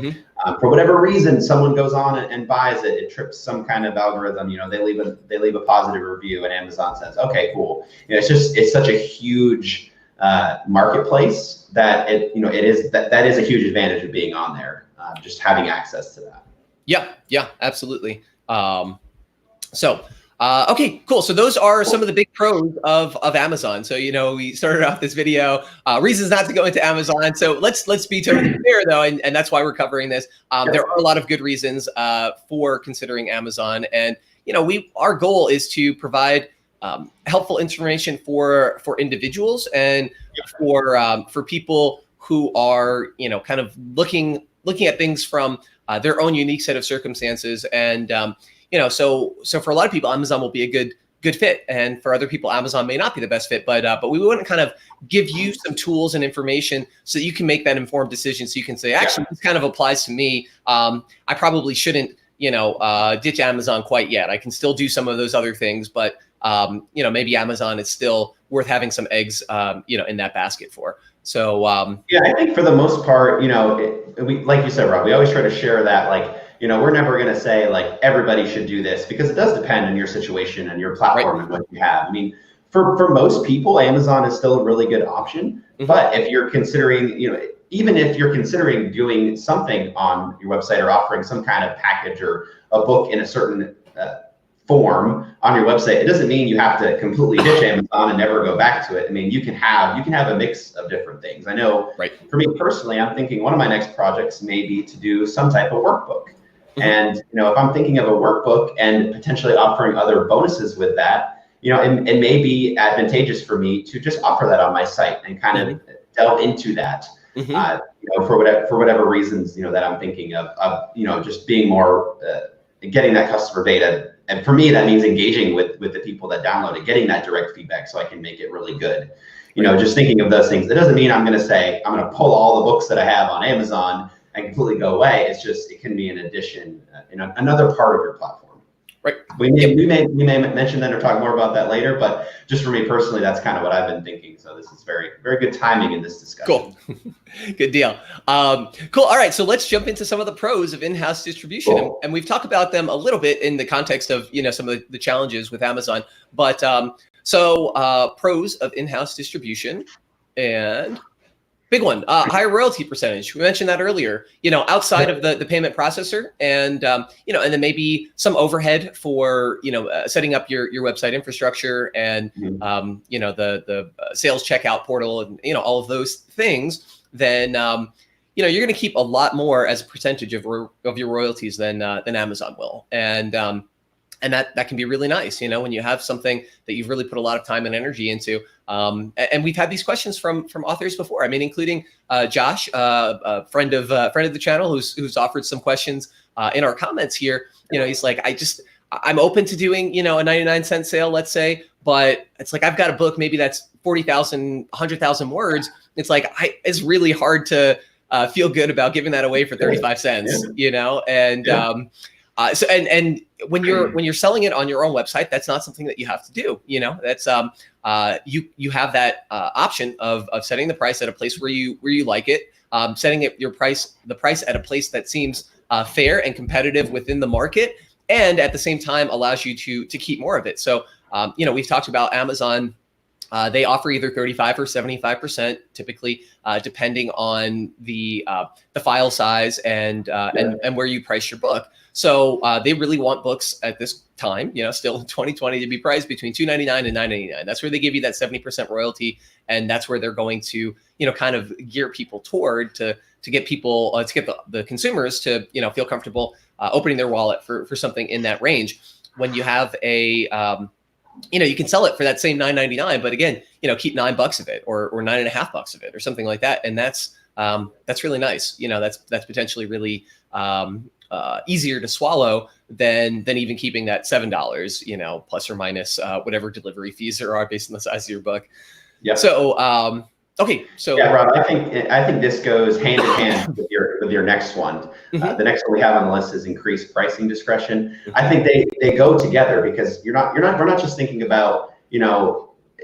For whatever reason, someone goes on and buys it. It trips some kind of algorithm. They leave a positive review, and Amazon says, "Okay, cool." It's such a huge marketplace that it is a huge advantage of being on there. Just having access to that. Yeah, absolutely. Okay, cool. So those are some of the big pros of Amazon. So, we started off this video, reasons not to go into Amazon. So let's be totally clear though. And that's why we're covering this. There are a lot of good reasons for considering Amazon. And, our goal is to provide helpful information for individuals and for people who are, kind of looking at things from their own unique set of circumstances. And, so for a lot of people, Amazon will be a good fit, and for other people, Amazon may not be the best fit. But we want to kind of give you some tools and information so that you can make that informed decision. So you can say, actually, this kind of applies to me. I probably shouldn't, ditch Amazon quite yet. I can still do some of those other things, but maybe Amazon is still worth having some eggs, in that basket for. So I think for the most part, we, like you said, Rob, we always try to share that, we're never going to say everybody should do this, because it does depend on your situation and your platform and what you have. I mean, for most people, Amazon is still a really good option. But if you're considering, even if you're considering doing something on your website or offering some kind of package or a book in a certain form on your website, it doesn't mean you have to completely ditch Amazon and never go back to it. I mean, you can have a mix of different things. I know for me personally, I'm thinking one of my next projects may be to do some type of workbook. And, if I'm thinking of a workbook and potentially offering other bonuses with that, it may be advantageous for me to just offer that on my site and kind of delve into that, for whatever reasons, that I'm thinking of just being more, getting that customer data. And for me, that means engaging with the people that download it, getting that direct feedback so I can make it really good. Just thinking of those things. It doesn't mean I'm going to say, I'm going to pull all the books that I have on Amazon and completely go away. It's just, it can be an addition in another part of your platform. Right. We may mention that or talk more about that later, but just for me personally, that's kind of what I've been thinking. So this is very, very good timing in this discussion. Cool. Good deal. Cool. All right. So let's jump into some of the pros of in-house distribution. Cool. And we've talked about them a little bit in the context of, some of the challenges with Amazon, but pros of in-house distribution, and big one, higher royalty percentage. We mentioned that earlier, outside of the payment processor, and, and then maybe some overhead for, setting up your website infrastructure and, the sales checkout portal and, all of those things, then, you're going to keep a lot more as a percentage of your royalties than Amazon will. And that can be really nice, when you have something that you've really put a lot of time and energy into. And we've had these questions from authors before. I mean, including Josh, a friend of the channel, who's offered some questions in our comments here. He's like, I'm open to doing, a 99-cent sale, let's say, but it's like, I've got a book, maybe that's 40,000, 100,000 words. It's like, it's really hard to feel good about giving that away for 35 cents, So when you're selling it on your own website, that's not something that you have to do. That's you have that option of setting the price at a place where you like it, setting it the price at a place that seems fair and competitive within the market, and at the same time allows you to keep more of it. So we've talked about Amazon. They offer either 35 or 75%, typically, depending on the file size and where you price your book. So they really want books at this time, still in 2020, to be priced between $2.99 and $9.99. That's where they give you that 70% royalty, and that's where they're going to, kind of gear people toward to get people to get the consumers to feel comfortable opening their wallet for something in that range. When you have a you can sell it for that same $9.99, but again, keep $9 of it or $9.50 of it or something like that. And that's really nice. That's potentially really easier to swallow than even keeping that $7, plus or minus whatever delivery fees there are based on the size of your book. Yeah. So Okay, so yeah, Rob, I think this goes hand in hand with your next one. The next one we have on the list is increased pricing discretion. I think they go together, because we're not just thinking about,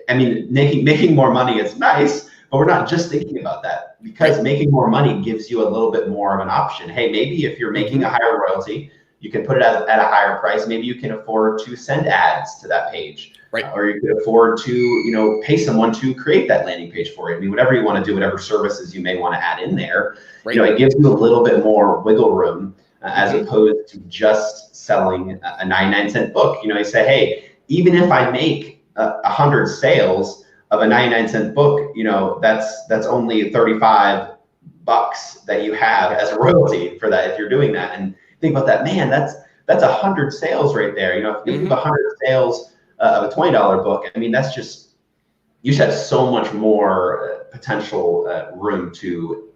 I mean, making more money is nice, but we're not just thinking about that, because making more money gives you a little bit more of an option. Hey, maybe if you're making a higher royalty, you can put it at a higher price. Maybe you can afford to send ads to that page. Right. Or you could afford to, pay someone to create that landing page for you. I mean, whatever you want to do, whatever services you may want to add in there, it gives you a little bit more wiggle room as opposed to just selling a 99-cent book. You say, hey, even if I make 100 sales of a 99-cent book, that's only $35 that you have as a royalty for that if you're doing that. And think about that, man, that's 100 sales right there. If you have 100 sales of a $20 book, I mean, that's just, you just have so much more potential room to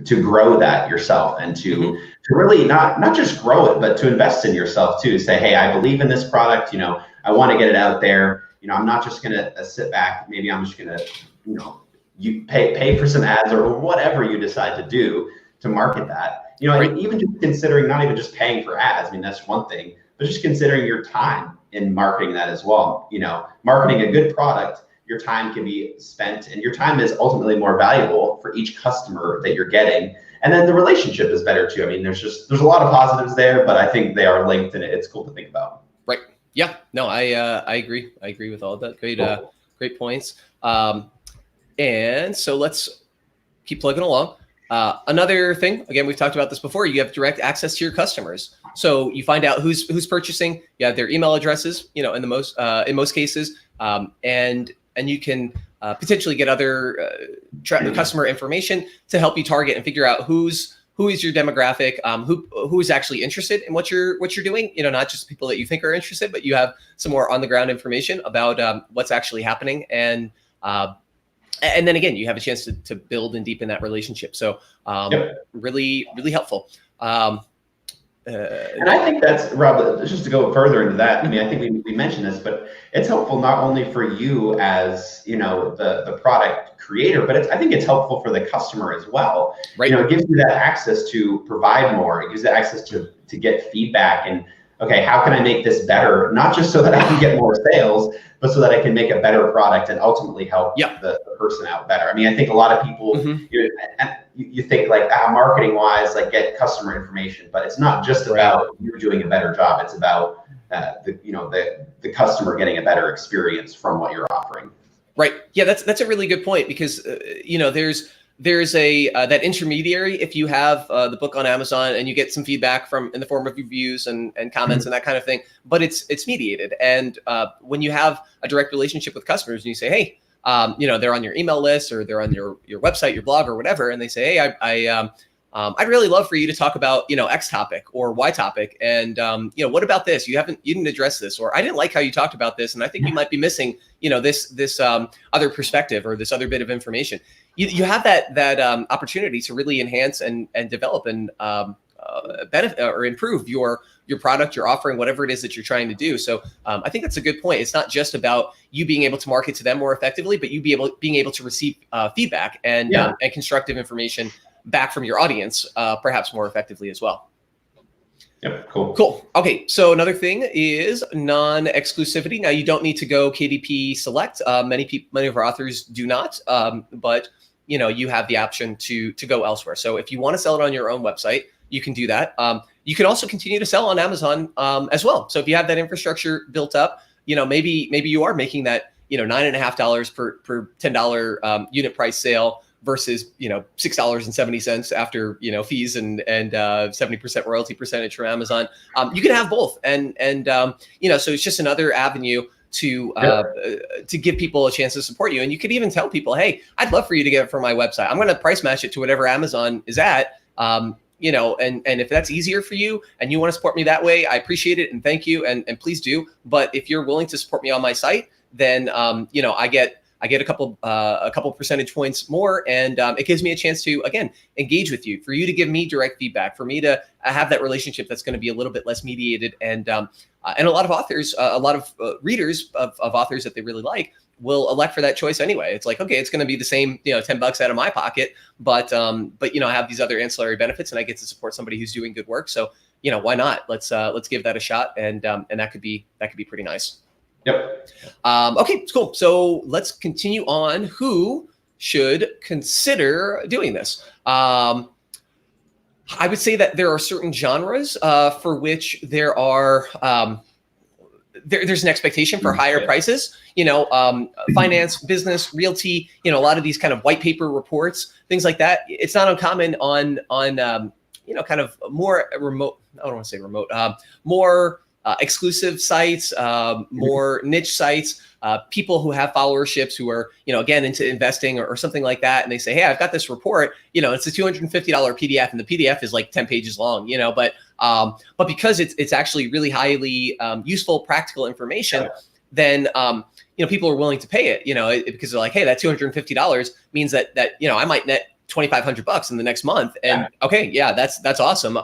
grow that yourself, and to really not just grow it, but to invest in yourself too. Say, hey, I believe in this product. I want to get it out there. I'm not just gonna sit back. Maybe I'm just gonna, you pay for some ads or whatever you decide to do to market that. Even just considering not even just paying for ads. I mean, that's one thing, but just considering your time in marketing that as well. Marketing a good product, your time can be spent, and your time is ultimately more valuable for each customer that you're getting. And then the relationship is better too. I mean, there's a lot of positives there, but I think they are linked, and it's cool to think about. Right. Yeah. No, I agree. I agree with all of that. Great, cool. Great points. And so let's keep plugging along. Another thing, again, we've talked about this before, you have direct access to your customers. So you find out who's purchasing, you have their email addresses, in most cases, and you can potentially get other customer information to help you target and figure out who is your demographic, who is actually interested in what you're doing. Not just people that you think are interested, but you have some more on the ground information about what's actually happening, and then again, you have a chance to build and deepen that relationship. So really, really helpful. And I think that's, Rob, just to go further into that, I mean, I think we mentioned this, but it's helpful not only for you as, the product creator, but I think it's helpful for the customer as well. Right. It gives you that access to provide more. It gives you access to get feedback and, okay, how can I make this better? Not just so that I can get more sales, but so that I can make a better product and ultimately help the person out better. I mean, I think a lot of people, you think like marketing wise, like get customer information, but it's not just about you doing a better job. It's about the customer getting a better experience from what you're offering. Right. Yeah, that's a really good point, because there's a that intermediary. If you have the book on Amazon and you get some feedback in the form of reviews and comments and that kind of thing, but it's mediated. And when you have a direct relationship with customers and you say, hey, they're on your email list, or they're on your website, your blog, or whatever, and they say, hey, I'd really love for you to talk about, X topic or Y topic. And, what about this? You didn't address this, or I didn't like how you talked about this, and I think you might be missing, this other perspective or this other bit of information. You have that opportunity to really enhance and develop and benefit or improve your product, your offering, whatever it is that you're trying to do. So I think that's a good point. It's not just about you being able to market to them more effectively, but you being able to receive feedback and constructive information back from your audience, perhaps more effectively as well. Yep, cool. Cool. Okay, so another thing is non-exclusivity. Now, you don't need to go KDP Select. Many of our authors do not, but you have the option to go elsewhere. So if you want to sell it on your own website, you can do that. You can also continue to sell on Amazon as well. So if you have that infrastructure built up, maybe you are making that $9.50 per $10 unit price sale versus $6.70 after fees and 70% royalty percentage from Amazon. You can have both, and so it's just another avenue to give people a chance to support you. And you could even tell people, hey, I'd love for you to get it from my website. I'm going to price match it to whatever Amazon is at. And if that's easier for you and you want to support me that way, I appreciate it and thank you, and please do. But if you're willing to support me on my site, then I get a couple percentage points more, and it gives me a chance to, again, engage with you, for you to give me direct feedback, for me to have that relationship that's going to be a little bit less mediated. And a lot of authors, a lot of readers of authors that they really like will elect for that choice anyway. It's like, okay, it's going to be the same, $10 out of my pocket, but I have these other ancillary benefits and I get to support somebody who's doing good work. So, why not? Let's give that a shot. And that could be pretty nice. Yep. Okay, cool. So let's continue on. Who should consider doing this? I would say that there are certain genres for which there are there's an expectation for higher prices. Finance, business, realty. A lot of these kind of white paper reports, things like that. It's not uncommon on kind of more remote. I don't want to say remote. More exclusive sites, more niche sites, people who have followerships who are, again, into investing or something like that. And they say, hey, I've got this report, it's a $250 PDF and the PDF is like 10 pages long, but because it's actually really highly useful, practical information, then, people are willing to pay it, because they're like, hey, that $250 means that I might net $2,500 in the next month. And okay, yeah, that's awesome.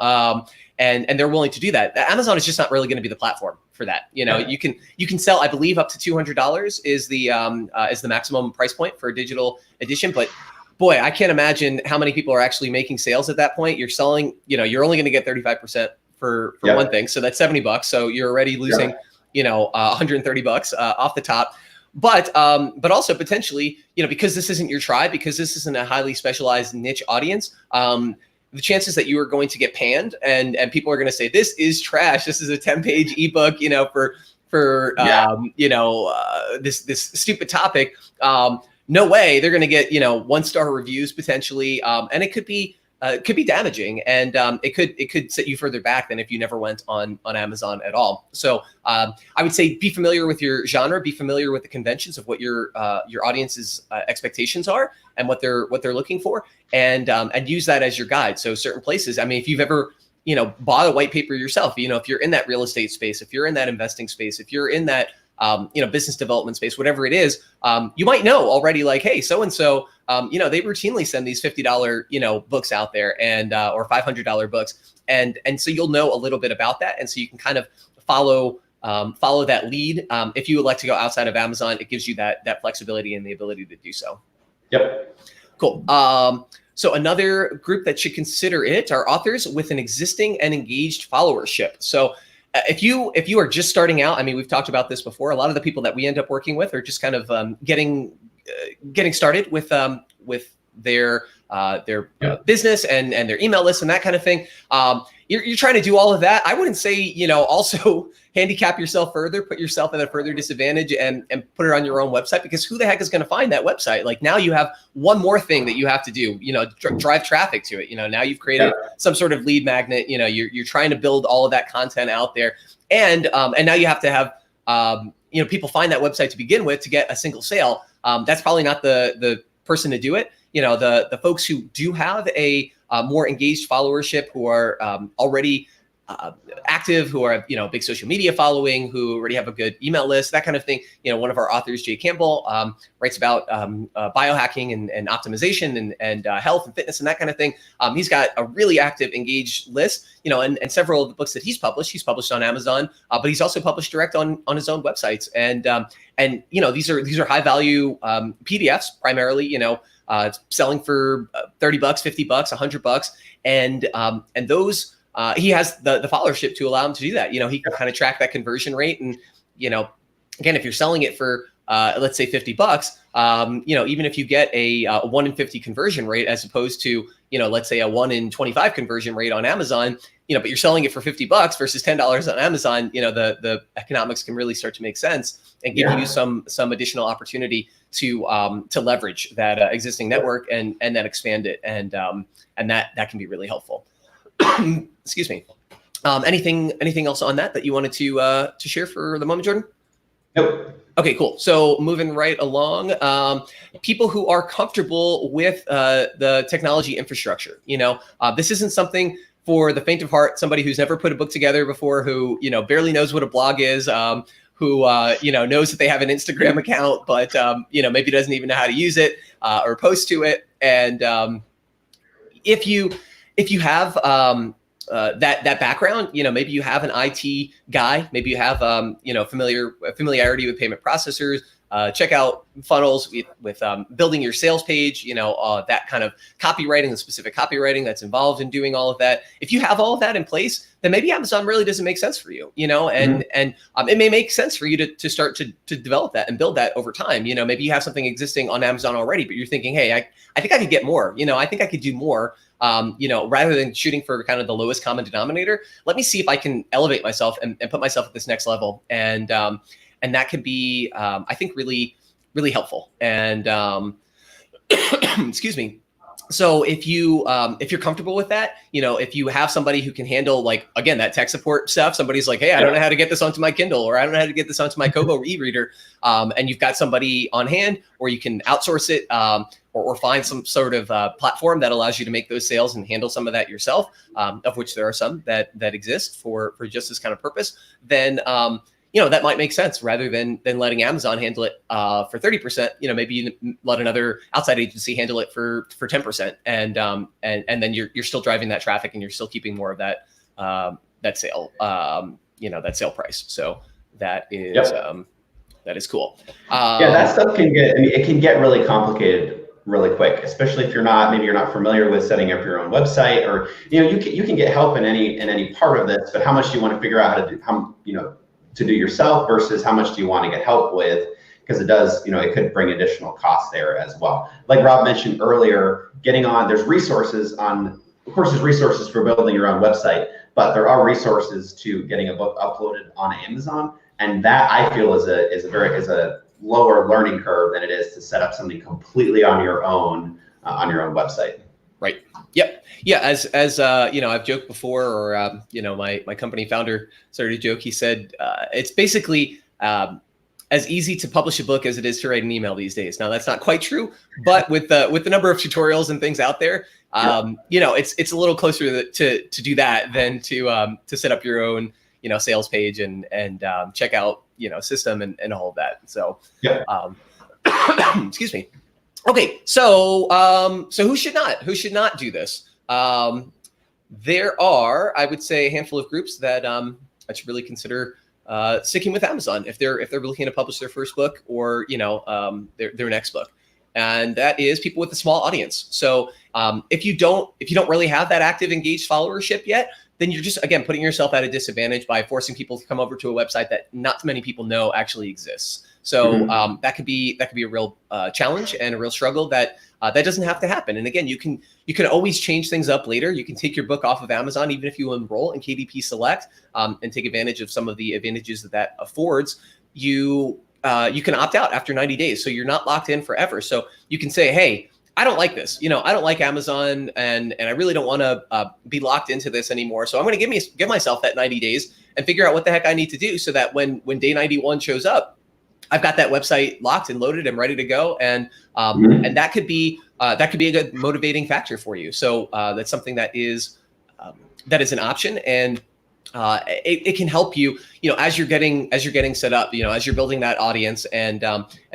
And they're willing to do that. Amazon is just not really going to be the platform for that. You can sell, I believe, up to $200 is the maximum price point for a digital edition. But boy, I can't imagine how many people are actually making sales at that point. You're selling, you're only going to get 35% for one thing. So that's $70. So you're already losing, $130 off the top. But also potentially, because this isn't your tribe, because this isn't a highly specialized niche audience, the chances that you are going to get panned and people are going to say, this is trash. This is a 10-page ebook, for this stupid topic. No way. They're going to get, 1-star reviews potentially. And it could be damaging, and it could set you further back than if you never went on Amazon at all. So I would say be familiar with your genre, be familiar with the conventions of what your audience's expectations are and what they're looking for, and use that as your guide. So certain places, I mean, if you've ever bought a white paper yourself, if you're in that real estate space, if you're in that investing space, if you're in that business development space, whatever it is, you might know already, like, hey, so-and-so, they routinely send these $50, books out there and, or $500 books. And so you'll know a little bit about that. And so you can kind of follow that lead. If you would like to go outside of Amazon, it gives you that flexibility and the ability to do so. Yep. Cool. So another group that should consider it are authors with an existing and engaged followership. So if you are just starting out, I mean, we've talked about this before. A lot of the people that we end up working with are just kind of getting started with their business and their email list and that kind of thing. You're trying to do all of that. I wouldn't say, also handicap yourself further, put yourself at a further disadvantage and put it on your own website, because who the heck is going to find that website? Like, now you have one more thing that you have to do, drive traffic to it. Now you've created some sort of lead magnet, you're trying to build all of that content out there. And now you have to have, people find that website to begin with to get a single sale. That's probably not the person to do it. The folks who do have a more engaged followership, who are already active, who are, big social media following, who already have a good email list, that kind of thing. One of our authors, Jay Campbell, writes about biohacking and optimization and health and fitness and that kind of thing. He's got a really active, engaged list, and several of the books that he's published on Amazon, but he's also published direct on his own websites. And these are high value PDFs primarily, selling for $30, $50, $100, and those. He has the followership to allow him to do that. He can kind of track that conversion rate. And, again, if you're selling it for, let's say $50, even if you get a 1 in 50 conversion rate, as opposed to, let's say a 1 in 25 conversion rate on Amazon, but you're selling it for $50 versus $10 on Amazon, the economics can really start to make sense and give you some additional opportunity to leverage that existing network and then expand it. And that can be really helpful. Excuse me. Anything else on that you wanted to share for the moment, Jordan? Nope. Okay, cool. So moving right along, people who are comfortable with the technology infrastructure. This isn't something for the faint of heart. Somebody who's never put a book together before, who barely knows what a blog is, who knows that they have an Instagram account, but maybe doesn't even know how to use it or post to it. And if you have that background, maybe you have an IT guy, maybe you have familiarity with payment processors, check out funnels with building your sales page, that kind of copywriting, the specific copywriting that's involved in doing all of that. If you have all of that in place, then maybe Amazon really doesn't make sense for you, and it may make sense for you to start to develop that and build that over time. Maybe you have something existing on Amazon already, but you're thinking, hey, I think I could get more, I think I could do more. Rather than shooting for kind of the lowest common denominator, let me see if I can elevate myself and put myself at this next level. And that could be, I think, really, really helpful. And excuse me. So if you're comfortable with that, if you have somebody who can handle, like, again, that tech support stuff, somebody's like, hey, I don't know how to get this onto my Kindle, or I don't know how to get this onto my Kobo e-reader, and you've got somebody on hand, or you can outsource it, or find some sort of platform that allows you to make those sales and handle some of that yourself, of which there are some that exist for just this kind of purpose, then that might make sense rather than letting Amazon handle it for 30%. Maybe you let another outside agency handle it for 10%, and then you're still driving that traffic, and you're still keeping more of that sale that sale price. So that is that is cool. That stuff it can get really complicated really quick, especially if you're not familiar with setting up your own website, or you can get help in any part of this, but how much do you want to figure out how to do yourself versus how much do you want to get help with, because it could bring additional costs there as well. Like Rob mentioned earlier, there's resources for building your own website, but there are resources to getting a book uploaded on Amazon, and that I feel is a lower learning curve than it is to set up something completely on your own website. Right. Yep. Yeah. As I've joked before, or my company founder started to joke. He said it's basically as easy to publish a book as it is to write an email these days. Now, that's not quite true, but with the number of tutorials and things out there, it's a little closer to do that than to set up your own sales page and check out system and all of that. So excuse me. Okay, so who should not do this? There are, I would say, a handful of groups that I should really consider sticking with Amazon if they're looking to publish their first book, or their next book, and that is people with a small audience. So if you don't really have that active engaged followership yet, then you're just, again, putting yourself at a disadvantage by forcing people to come over to a website that not many people know actually exists. So that could be a real challenge and a real struggle that doesn't have to happen. And again, you can always change things up later. You can take your book off of Amazon, even if you enroll in KDP Select, and take advantage of some of the advantages that affords. You can opt out after 90 days. So you're not locked in forever. So you can say, hey, I don't like this. I don't like Amazon, and I really don't want to be locked into this anymore. So I'm going to give myself that 90 days and figure out what the heck I need to do, so that when day 91 shows up, I've got that website locked and loaded and ready to go. And that could be a good motivating factor for you. So that's something that is an option, and it can help you, as you're getting set up, as you're building that audience and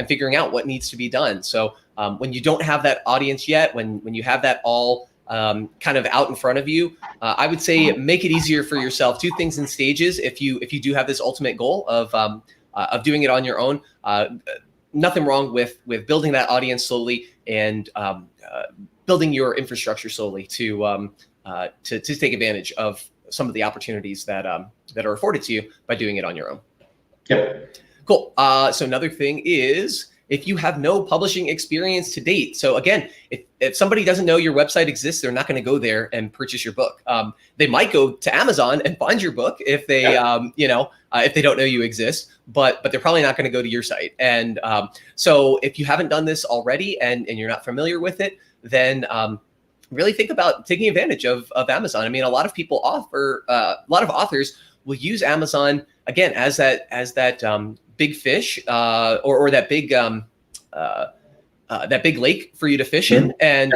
figuring out what needs to be done. So when you don't have that audience yet, when you have that all kind of out in front of you, I would say make it easier for yourself. Do things in stages. If you do have this ultimate goal of doing it on your own, nothing wrong with building that audience slowly and building your infrastructure slowly to take advantage of some of the opportunities that are afforded to you by doing it on your own. Yep. Cool. So another thing is, if you have no publishing experience to date. So again, if somebody doesn't know your website exists, they're not going to go there and purchase your book. They might go to Amazon and find your book if they, if they don't know you exist, but they're probably not going to go to your site. And so if you haven't done this already and you're not familiar with it, then really think about taking advantage of Amazon. I mean, a lot of authors will use Amazon, again, as that big fish, or that big lake for you to fish in. And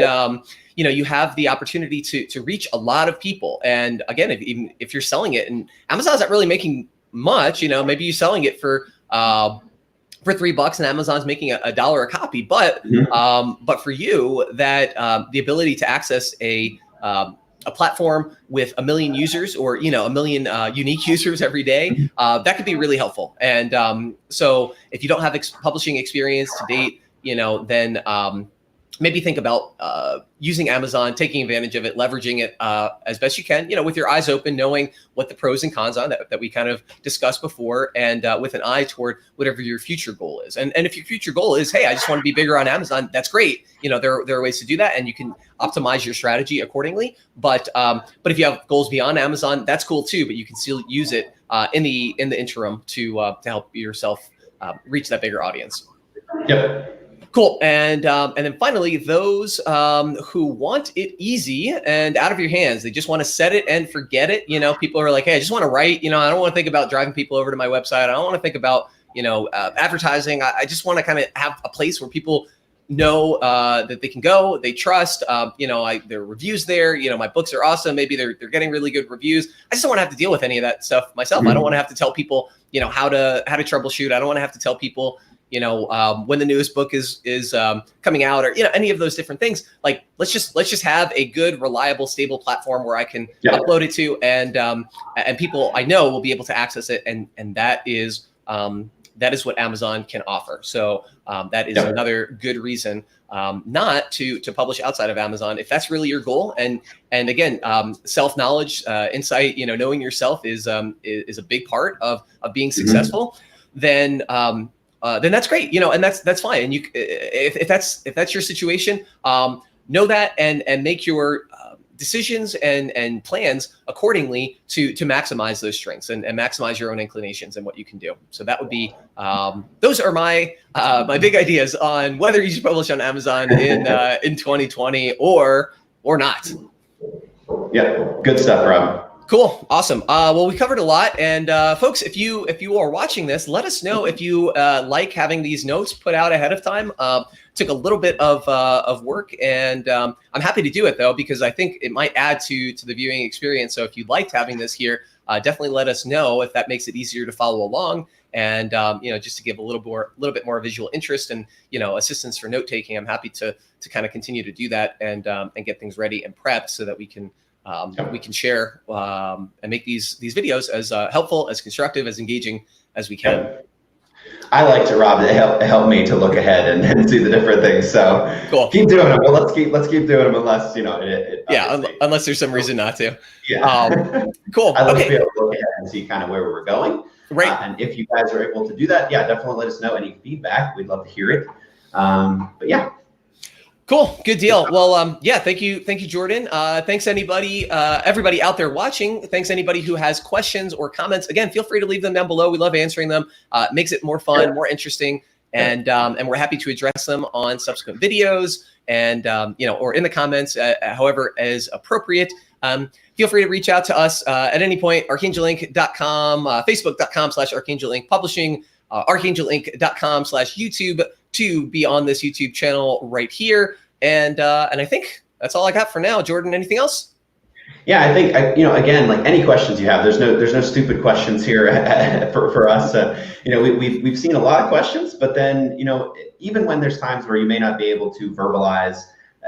you have the opportunity to reach a lot of people. And again, if you're selling it, and Amazon's not really making much, maybe you're selling it for $3 and Amazon's making $1 a copy, but for you, that the ability to access a a platform with 1 million users, or 1 million unique users every day, that could be really helpful. And so if you don't have publishing experience to date, then maybe think about using Amazon, taking advantage of it, leveraging it as best you can, with your eyes open, knowing what the pros and cons are that we kind of discussed before, and with an eye toward whatever your future goal is. And if your future goal is, hey, I just want to be bigger on Amazon, that's great. There are ways to do that, and you can optimize your strategy accordingly. But if you have goals beyond Amazon, that's cool too. But you can still use it in the interim to help yourself reach that bigger audience. Yep. Cool. And then finally, those who want it easy and out of your hands, they just want to set it and forget it. People are like, hey, I just want to write. I don't want to think about driving people over to my website. I don't want to think about, advertising. I just want to kind of have a place where people know that they can go, they trust. There are reviews there. My books are awesome. Maybe they're getting really good reviews. I just don't want to have to deal with any of that stuff myself. Mm-hmm. I don't want to have to tell people, how to troubleshoot. I don't want to have to tell people, when the newest book is coming out, or any of those different things. Like let's just have a good, reliable, stable platform where I can upload it to, and people I know will be able to access it, and that is what Amazon can offer. So that is another good reason not to publish outside of Amazon if that's really your goal. And again, self-knowledge, insight, knowing yourself is a big part of being successful. Then that's great, and that's fine. And if that's your situation, know that and make your decisions and plans accordingly to maximize those strengths and maximize your own inclinations and what you can do. So that would be those are my big ideas on whether you should publish on Amazon in 2020 or not. Yeah, good stuff, Rob. Cool. Awesome. Well, we covered a lot. And folks, if you are watching this, let us know if you like having these notes put out ahead of time. Took a little bit of work, and I'm happy to do it, though, because I think it might add to the viewing experience. So if you liked having this here, definitely let us know if that makes it easier to follow along. And, just to give a little bit more visual interest and, assistance for note taking. I'm happy to kind of continue to do that and get things ready and prepped so that we can share and make these videos as helpful, as constructive, as engaging as we can. I liked it, Rob. It helped me to look ahead and see the different things. So cool. Keep doing them. Well, let's keep doing them unless unless there's some reason not to. Yeah. Cool. I'd like to be able to look ahead and see kind of where we're going. Right. And if you guys are able to do that, definitely let us know any feedback. We'd love to hear it. But yeah. Cool. Good deal. Well, thank you, Jordan. Thanks everybody out there watching. Thanks anybody who has questions or comments. Again, feel free to leave them down below. We love answering them. It makes it more fun, more interesting, and we're happy to address them on subsequent videos and or in the comments, however as appropriate. Feel free to reach out to us at any point. ArchangelInc.com, Facebook.com/ArchangelInc Publishing, ArchangelInc.com/YouTube to be on this YouTube channel right here. And I think that's all I got for now. Jordan, anything else? Yeah, I think again, like any questions you have, there's no stupid questions here for us. We've seen a lot of questions, but then even when there's times where you may not be able to verbalize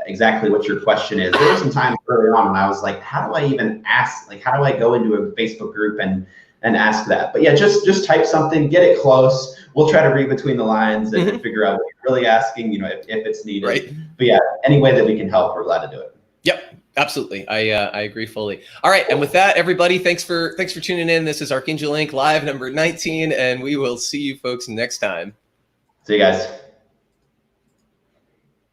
exactly what your question is, there were some times early on when I was like, how do I even ask? Like, how do I go into a Facebook group and ask that? But yeah, just type something, get it close. We'll try to read between the lines and figure out what you're really asking, if it's needed. Right. But yeah, any way that we can help, we're glad to do it. Yep, absolutely. I agree fully. All right, and with that, everybody, thanks for tuning in. This is Archangel Inc. Live number 19, and we will see you folks next time. See you guys.